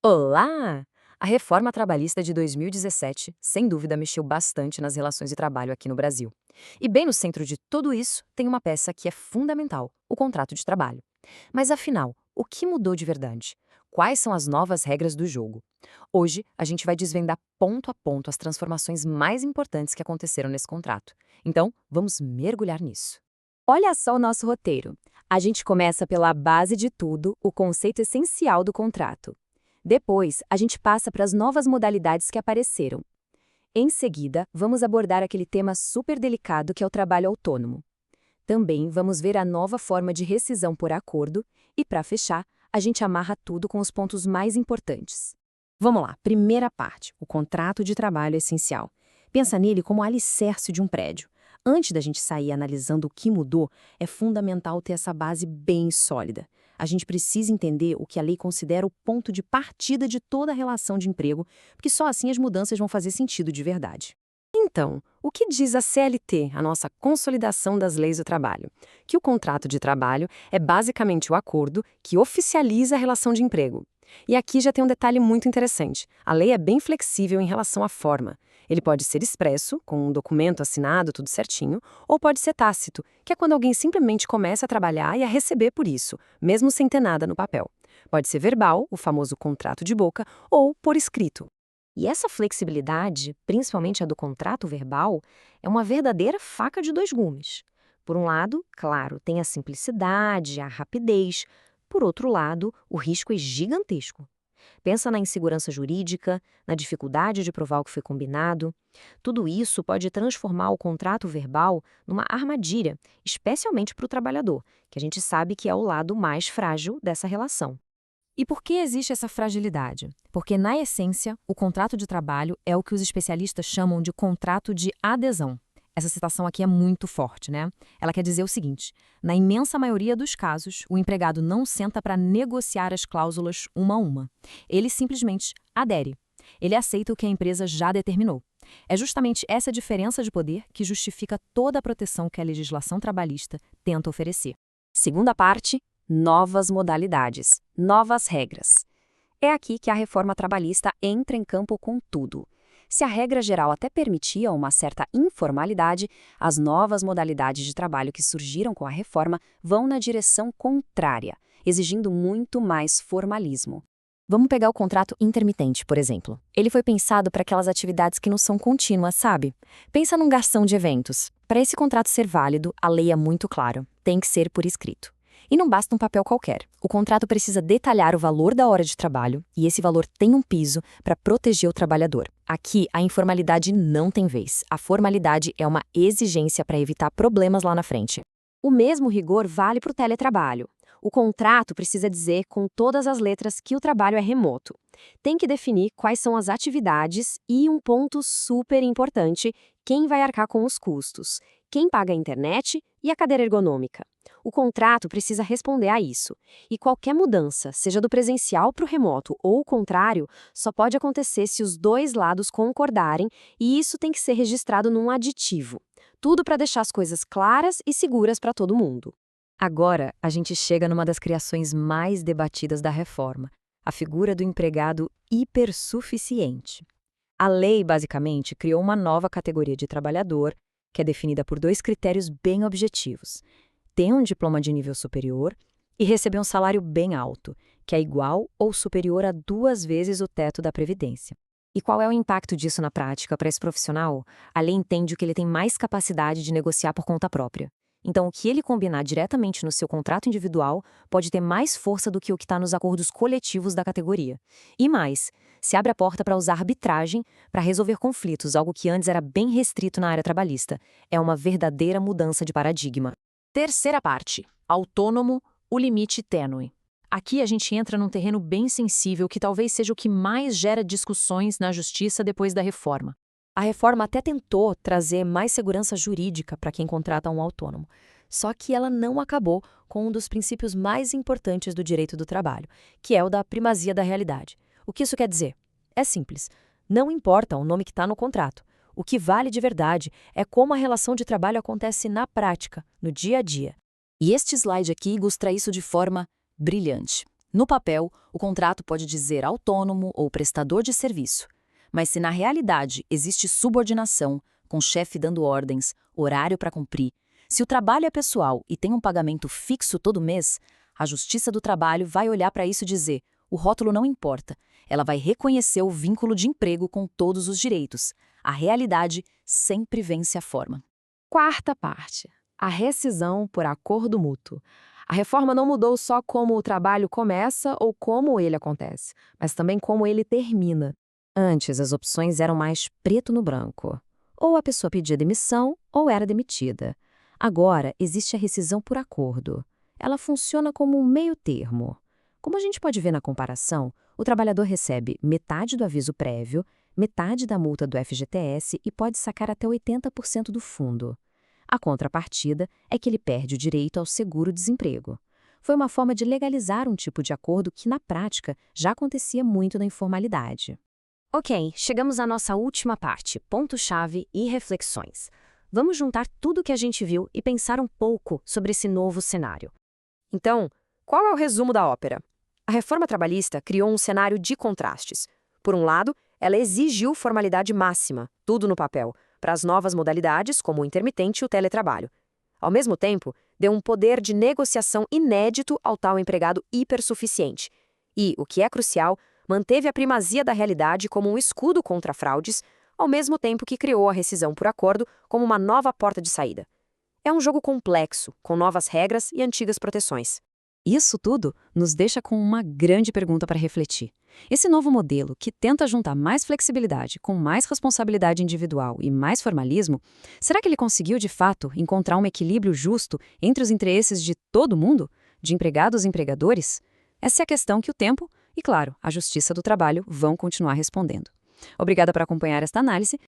Olá! A reforma trabalhista de 2017, sem dúvida, mexeu bastante nas relações de trabalho aqui no Brasil. E bem no centro de tudo isso tem uma peça que é fundamental: o contrato de trabalho. Mas afinal, o que mudou de verdade? Quais são as novas regras do jogo? Hoje, a gente vai desvendar ponto a ponto as transformações mais importantes que aconteceram nesse contrato. Então, vamos mergulhar nisso. Olha só o nosso roteiro. A gente começa pela base de tudo, o conceito essencial do contrato. Depois, a gente passa para as novas modalidades que apareceram. Em seguida, vamos abordar aquele tema super delicado que é o trabalho autônomo. Também vamos ver a nova forma de rescisão por acordo e, para fechar, a gente amarra tudo com os pontos mais importantes. Vamos lá, primeira parte, o contrato de trabalho essencial. Pensa nele como alicerce de um prédio. Antes da gente sair analisando o que mudou, é fundamental ter essa base bem sólida. A gente precisa entender o que a lei considera o ponto de partida de toda a relação de emprego, porque só assim as mudanças vão fazer sentido de verdade. Então, o que diz a CLT, a nossa Consolidação das Leis do Trabalho? Que o contrato de trabalho é basicamente o acordo que oficializa a relação de emprego. E aqui já tem um detalhe muito interessante. A lei é bem flexível em relação à forma. Ele pode ser expresso, com um documento assinado, tudo certinho, ou pode ser tácito, que é quando alguém simplesmente começa a trabalhar e a receber por isso, mesmo sem ter nada no papel. Pode ser verbal, o famoso contrato de boca, ou por escrito. E essa flexibilidade, principalmente a do contrato verbal, é uma verdadeira faca de dois gumes. Por um lado, claro, tem a simplicidade, a rapidez. Por outro lado, o risco é gigantesco. Pensa na insegurança jurídica, na dificuldade de provar o que foi combinado. Tudo isso pode transformar o contrato verbal numa armadilha, especialmente para o trabalhador, que a gente sabe que é o lado mais frágil dessa relação. E por que existe essa fragilidade? Porque, na essência, o contrato de trabalho é o que os especialistas chamam de contrato de adesão. Essa citação aqui é muito forte, né? Ela quer dizer o seguinte: na imensa maioria dos casos, o empregado não senta para negociar as cláusulas uma a uma. Ele simplesmente adere. Ele aceita o que a empresa já determinou. É justamente essa diferença de poder que justifica toda a proteção que a legislação trabalhista tenta oferecer. Segunda parte: novas modalidades, novas regras. É aqui que a reforma trabalhista entra em campo com tudo. Se a regra geral até permitia uma certa informalidade, as novas modalidades de trabalho que surgiram com a reforma vão na direção contrária, exigindo muito mais formalismo. Vamos pegar o contrato intermitente, por exemplo. Ele foi pensado para aquelas atividades que não são contínuas, sabe? Pensa num garçom de eventos. Para esse contrato ser válido, a lei é muito clara: tem que ser por escrito. E não basta um papel qualquer. O contrato precisa detalhar o valor da hora de trabalho e esse valor tem um piso para proteger o trabalhador. Aqui, a informalidade não tem vez. A formalidade é uma exigência para evitar problemas lá na frente. O mesmo rigor vale para o teletrabalho. O contrato precisa dizer com todas as letras que o trabalho é remoto. Tem que definir quais são as atividades e, um ponto super importante, quem vai arcar com os custos, quem paga a internet e a cadeira ergonômica. O contrato precisa responder a isso. E qualquer mudança, seja do presencial para o remoto ou o contrário, só pode acontecer se os dois lados concordarem, e isso tem que ser registrado num aditivo. Tudo para deixar as coisas claras e seguras para todo mundo. Agora, a gente chega numa das criações mais debatidas da reforma: a figura do empregado hipersuficiente. A lei, basicamente, criou uma nova categoria de trabalhador, que é definida por dois critérios bem objetivos: ter um diploma de nível superior e receber um salário bem alto, que é igual ou superior a 2 vezes o teto da Previdência. E qual é o impacto disso na prática para esse profissional? A lei entende que ele tem mais capacidade de negociar por conta própria. Então, o que ele combinar diretamente no seu contrato individual pode ter mais força do que o que está nos acordos coletivos da categoria. E mais, se abre a porta para usar arbitragem para resolver conflitos, algo que antes era bem restrito na área trabalhista. É uma verdadeira mudança de paradigma. Terceira parte: autônomo, o limite tênue. Aqui a gente entra num terreno bem sensível que talvez seja o que mais gera discussões na justiça depois da reforma. A reforma até tentou trazer mais segurança jurídica para quem contrata um autônomo. Só que ela não acabou com um dos princípios mais importantes do direito do trabalho, que é o da primazia da realidade. O que isso quer dizer? É simples. Não importa o nome que está no contrato. O que vale de verdade é como a relação de trabalho acontece na prática, no dia a dia. E este slide aqui ilustra isso de forma brilhante. No papel, o contrato pode dizer autônomo ou prestador de serviço. Mas se na realidade existe subordinação, com o chefe dando ordens, horário para cumprir, se o trabalho é pessoal e tem um pagamento fixo todo mês, a Justiça do Trabalho vai olhar para isso e dizer: o rótulo não importa. Ela vai reconhecer o vínculo de emprego com todos os direitos. A realidade sempre vence a forma. Quarta parte: a rescisão por acordo mútuo. A reforma não mudou só como o trabalho começa ou como ele acontece, mas também como ele termina. Antes, as opções eram mais preto no branco. Ou a pessoa pedia demissão ou era demitida. Agora, existe a rescisão por acordo. Ela funciona como um meio termo. Como a gente pode ver na comparação, o trabalhador recebe metade do aviso prévio, metade da multa do FGTS e pode sacar até 80% do fundo. A contrapartida é que ele perde o direito ao seguro-desemprego. Foi uma forma de legalizar um tipo de acordo que, na prática, já acontecia muito na informalidade. Ok, chegamos à nossa última parte, ponto-chave e reflexões. Vamos juntar tudo o que a gente viu e pensar um pouco sobre esse novo cenário. Então, qual é o resumo da ópera? A reforma trabalhista criou um cenário de contrastes. Por um lado, ela exigiu formalidade máxima, tudo no papel, para as novas modalidades, como o intermitente e o teletrabalho. Ao mesmo tempo, deu um poder de negociação inédito ao tal empregado hipersuficiente. E, o que é crucial, manteve a primazia da realidade como um escudo contra fraudes, ao mesmo tempo que criou a rescisão por acordo como uma nova porta de saída. É um jogo complexo, com novas regras e antigas proteções. Isso tudo nos deixa com uma grande pergunta para refletir. Esse novo modelo, que tenta juntar mais flexibilidade com mais responsabilidade individual e mais formalismo, será que ele conseguiu, de fato, encontrar um equilíbrio justo entre os interesses de todo mundo, de empregados e empregadores? Essa é a questão que o tempo e, claro, a Justiça do Trabalho vão continuar respondendo. Obrigada por acompanhar esta análise.